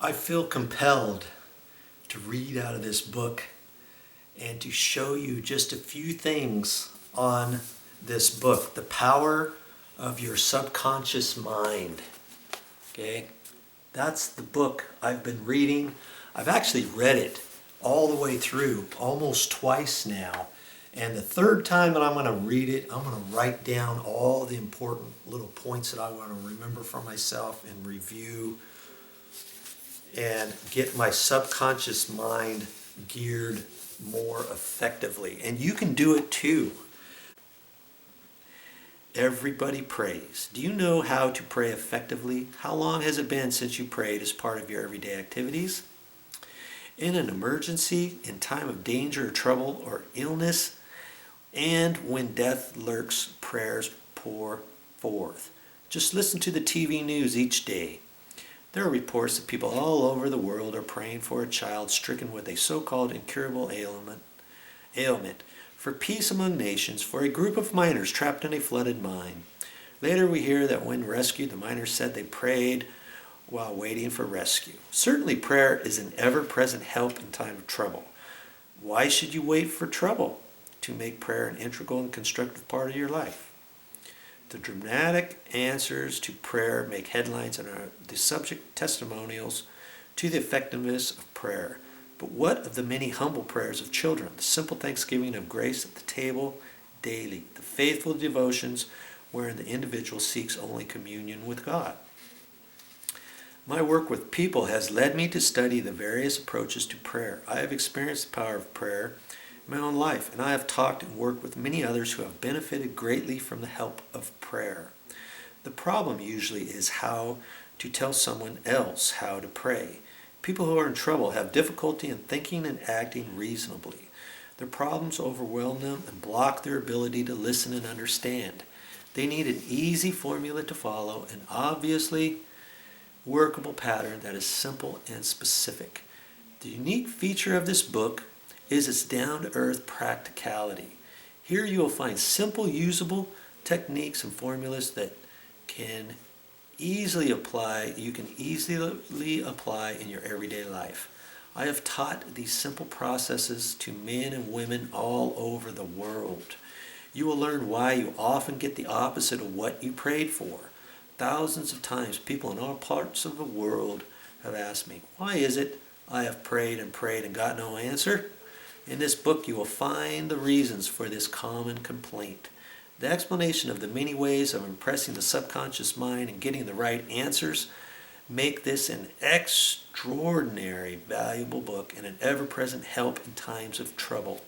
I feel compelled to read out of this book and to show you just a few things on this book, The Power of Your Subconscious Mind. Okay, that's the book I've been reading. I've actually read it all the way through, almost twice now. And the third time that I'm going to read it, I'm going to write down all the important little points that I want to remember for myself and review and get my subconscious mind geared more effectively. And you can do it too. Everybody prays. Do you know how to pray effectively? How long has it been since you prayed as part of your everyday activities? In an emergency, in time of danger or trouble or illness, and when death lurks, prayers pour forth. Just listen to the TV news each day. There are reports that people all over the world are praying for a child stricken with a so-called incurable ailment, for peace among nations, for a group of miners trapped in a flooded mine. Later we hear that when rescued, the miners said they prayed while waiting for rescue. Certainly prayer is an ever-present help in time of trouble. Why should you wait for trouble to make prayer an integral and constructive part of your life? The dramatic answers to prayer make headlines and are the subject testimonials to the effectiveness of prayer. But what of the many humble prayers of children, the simple thanksgiving of grace at the table daily, the faithful devotions wherein the individual seeks only communion with God? My work with people has led me to study the various approaches to prayer. I have experienced the power of prayer in my own life, and I have talked and worked with many others who have benefited greatly from the help of prayer. The problem usually is how to tell someone else how to pray. People who are in trouble have difficulty in thinking and acting reasonably. Their problems overwhelm them and block their ability to listen and understand. They need an easy formula to follow, an obviously workable pattern that is simple and specific. The unique feature of this book is its down-to-earth practicality. Here you will find simple, usable techniques and formulas that you can easily apply in your everyday life. I have taught these simple processes to men and women all over the world. You will learn why you often get the opposite of what you prayed for. Thousands of times people in all parts of the world have asked me, why is it I have prayed and got no answer? In this book you will find the reasons for this common complaint. The explanation of the many ways of impressing the subconscious mind and getting the right answers make this an extraordinary valuable book and an ever-present help in times of trouble.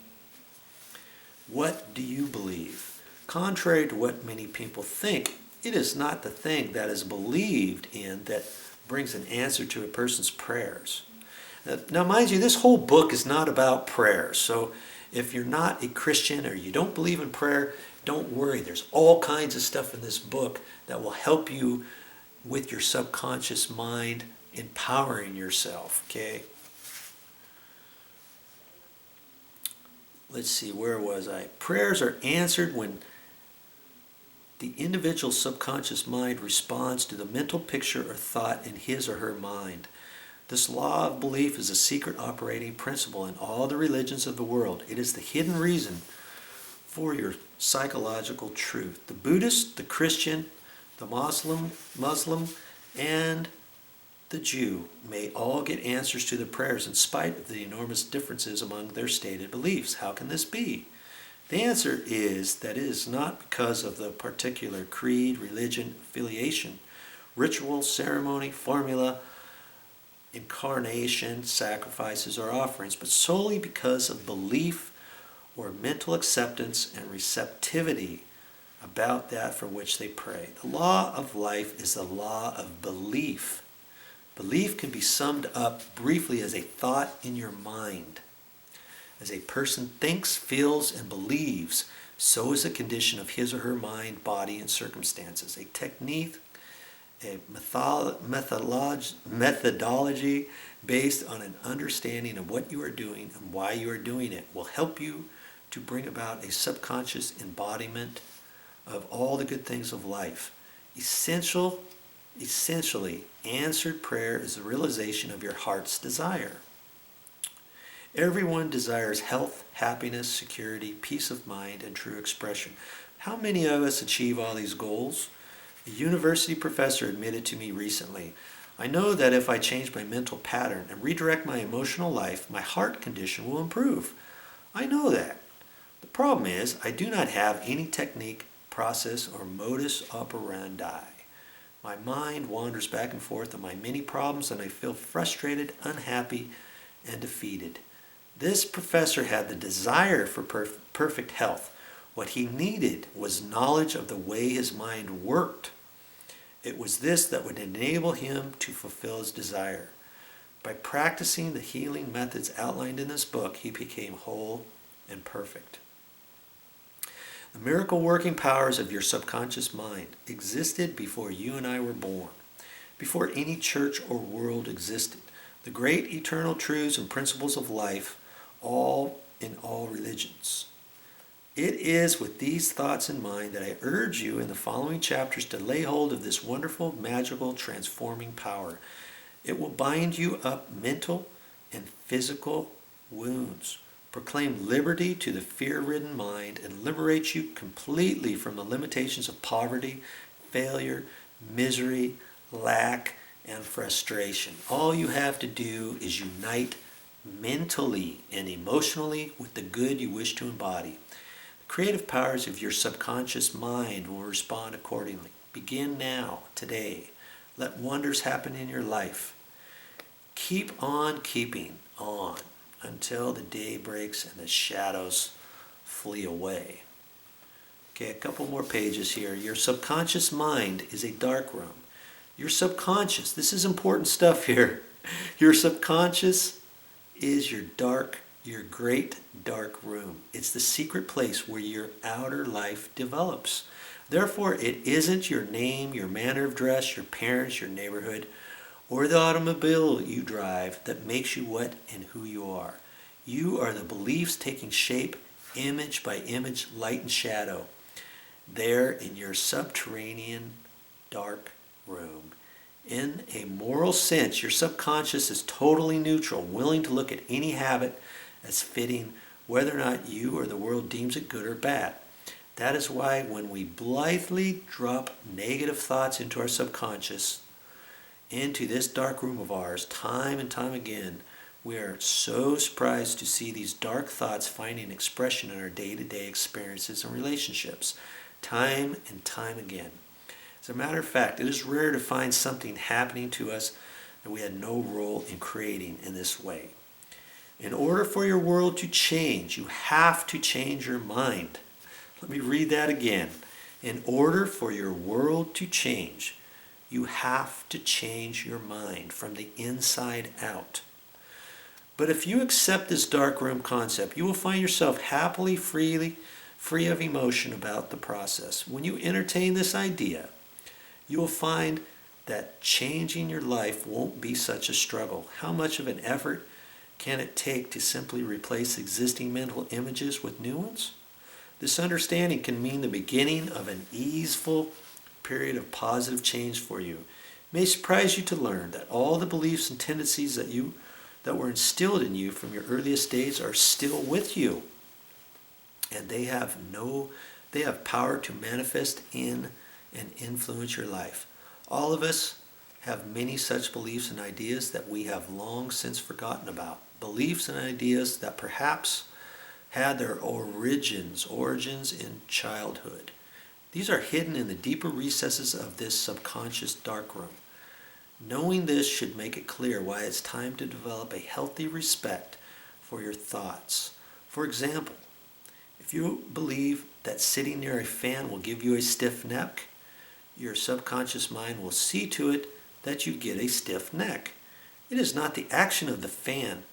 What do you believe? Contrary to what many people think, it is not the thing that is believed in that brings an answer to a person's prayers. Now, mind you, this whole book is not about prayer. So if you're not a Christian or you don't believe in prayer, don't worry. There's all kinds of stuff in this book that will help you with your subconscious mind, empowering yourself, okay? Let's see, where was I? Prayers are answered when the individual subconscious mind responds to the mental picture or thought in his or her mind. This law of belief is a secret operating principle in all the religions of the world. It is the hidden reason for your psychological truth. The Buddhist, the Christian, the Muslim, and the Jew may all get answers to their prayers in spite of the enormous differences among their stated beliefs. How can this be? The answer is that it is not because of the particular creed, religion, affiliation, ritual, ceremony, formula, incarnation, sacrifices, or offerings, but solely because of belief or mental acceptance and receptivity about that for which they pray. The law of life is the law of belief. Belief can be summed up briefly as a thought in your mind. As a person thinks, feels, and believes, so is a condition of his or her mind, body, and circumstances. A technique, a methodology based on an understanding of what you are doing and why you are doing it will help you to bring about a subconscious embodiment of all the good things of life. Essential Essentially, answered prayer is the realization of your heart's desire. Everyone desires health, happiness, security, peace of mind, and true expression. How many of us achieve all these goals? A university professor admitted to me recently, I know that if I change my mental pattern and redirect my emotional life, my heart condition will improve. I know that. The problem is, I do not have any technique, process, or modus operandi. My mind wanders back and forth on my many problems and I feel frustrated, unhappy, and defeated. This professor had the desire for perfect health. What he needed was knowledge of the way his mind worked. It was this that would enable him to fulfill his desire. By practicing the healing methods outlined in this book, he became whole and perfect. The miracle working powers of your subconscious mind existed before you and I were born, before any church or world existed. The great eternal truths and principles of life, all in all religions. It is with these thoughts in mind that I urge you in the following chapters to lay hold of this wonderful, magical, transforming power. It will bind you up mental and physical wounds, proclaim liberty to the fear-ridden mind, and liberate you completely from the limitations of poverty, failure, misery, lack, and frustration. All you have to do is unite mentally and emotionally with the good you wish to embody. The creative powers of your subconscious mind will respond accordingly. Begin now, today. Let wonders happen in your life. Keep on keeping on until the day breaks and the shadows flee away. Okay, a couple more pages here. Your subconscious mind is a dark room. Your subconscious, this is important stuff here. Your subconscious is your great dark room. It's the secret place where your outer life develops. Therefore, it isn't your name, your manner of dress, your parents, your neighborhood, or the automobile you drive that makes you what and who you are. You are the beliefs taking shape, image by image, light and shadow, there in your subterranean dark room. In a moral sense, your subconscious is totally neutral, willing to look at any habit as fitting, whether or not you or the world deems it good or bad. That is why when we blithely drop negative thoughts into our subconscious, into this dark room of ours, time and time again, we are so surprised to see these dark thoughts finding expression in our day-to-day experiences and relationships, time and time again. As a matter of fact, it is rare to find something happening to us that we had no role in creating in this way. In order for your world to change, you have to change your mind. Let me read that again. In order for your world to change, you have to change your mind from the inside out. But if you accept this darkroom concept, you will find yourself happily, free of emotion about the process. When you entertain this idea, you will find that changing your life won't be such a struggle. How much of an effort can it take to simply replace existing mental images with new ones? This understanding can mean the beginning of an easeful period of positive change for you. It may surprise you to learn that all the beliefs and tendencies that were instilled in you from your earliest days are still with you, and they have power to manifest in and influence your life. All of us have many such beliefs and ideas that we have long since forgotten about. Beliefs and ideas that perhaps had their origins in childhood. These are hidden in the deeper recesses of this subconscious darkroom. Knowing this should make it clear why it's time to develop a healthy respect for your thoughts. For example, if you believe that sitting near a fan will give you a stiff neck, your subconscious mind will see to it that you get a stiff neck. It is not the action of the fan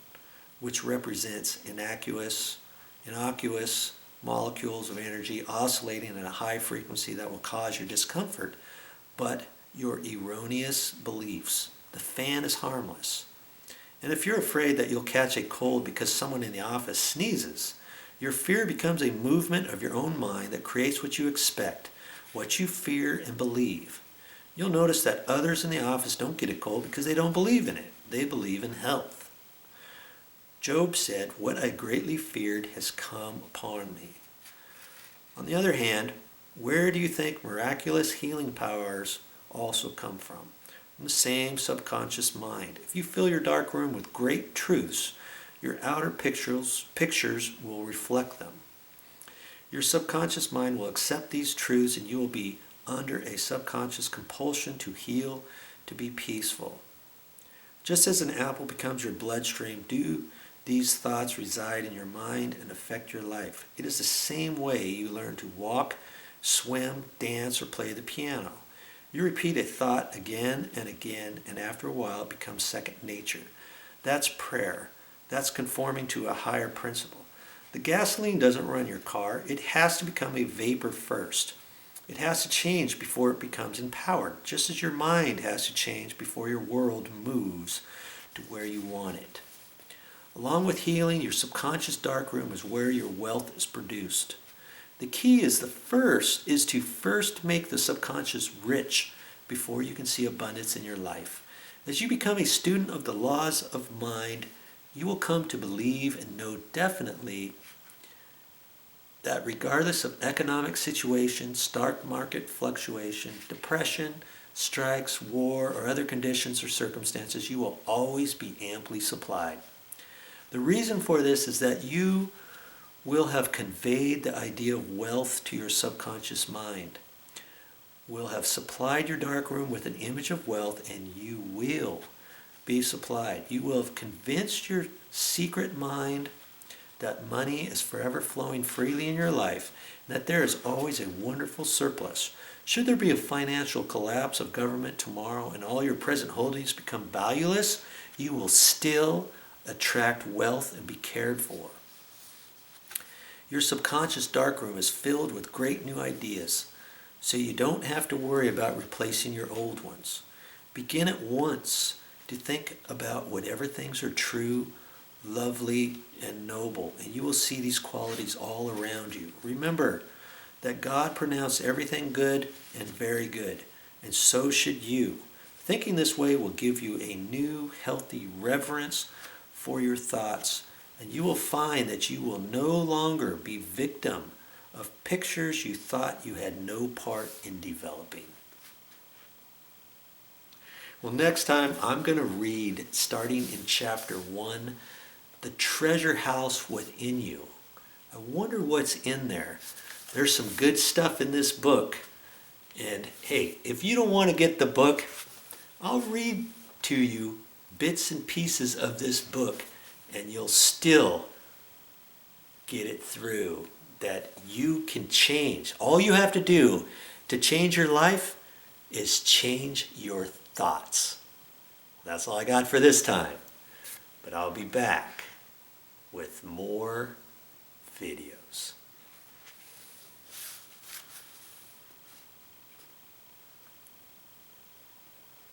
which represents innocuous molecules of energy oscillating at a high frequency that will cause your discomfort, but your erroneous beliefs. The fan is harmless. And if you're afraid that you'll catch a cold because someone in the office sneezes, your fear becomes a movement of your own mind that creates what you expect, what you fear and believe. You'll notice that others in the office don't get a cold because they don't believe in it. They believe in health. Job said, "What I greatly feared has come upon me." On the other hand, where do you think miraculous healing powers also come from? From the same subconscious mind. If you fill your dark room with great truths, your outer pictures will reflect them. Your subconscious mind will accept these truths, and you will be under a subconscious compulsion to heal, to be peaceful. Just as an apple becomes your bloodstream, do these thoughts reside in your mind and affect your life. It is the same way you learn to walk, swim, dance, or play the piano. You repeat a thought again and again, and after a while it becomes second nature. That's prayer. That's conforming to a higher principle. The gasoline doesn't run your car. It has to become a vapor first. It has to change before it becomes empowered, just as your mind has to change before your world moves to where you want it. Along with healing, your subconscious darkroom is where your wealth is produced. The key is to first make the subconscious rich before you can see abundance in your life. As you become a student of the laws of mind, you will come to believe and know definitely that regardless of economic situation, stock market fluctuation, depression, strikes, war, or other conditions or circumstances, you will always be amply supplied. The reason for this is that you will have conveyed the idea of wealth to your subconscious mind. Will have supplied your darkroom with an image of wealth, and you will be supplied. You will have convinced your secret mind that money is forever flowing freely in your life, and that there is always a wonderful surplus. Should there be a financial collapse of government tomorrow and all your present holdings become valueless, you will still attract wealth and be cared for. Your subconscious darkroom is filled with great new ideas, so you don't have to worry about replacing your old ones. Begin at once to think about whatever things are true, lovely, and noble, and you will see these qualities all around you. Remember that God pronounced everything good and very good, and so should you. Thinking this way will give you a new, healthy reverence for your thoughts, and you will find that you will no longer be victim of pictures you thought you had no part in developing. Well, next time I'm going to read, starting in chapter 1, The Treasure House Within You. I wonder what's in there. There's some good stuff in this book. And hey, if you don't want to get the book, I'll read to you bits and pieces of this book, and you'll still get it through that you can change. All you have to do to change your life is change your thoughts. That's all I got for this time. But I'll be back with more videos.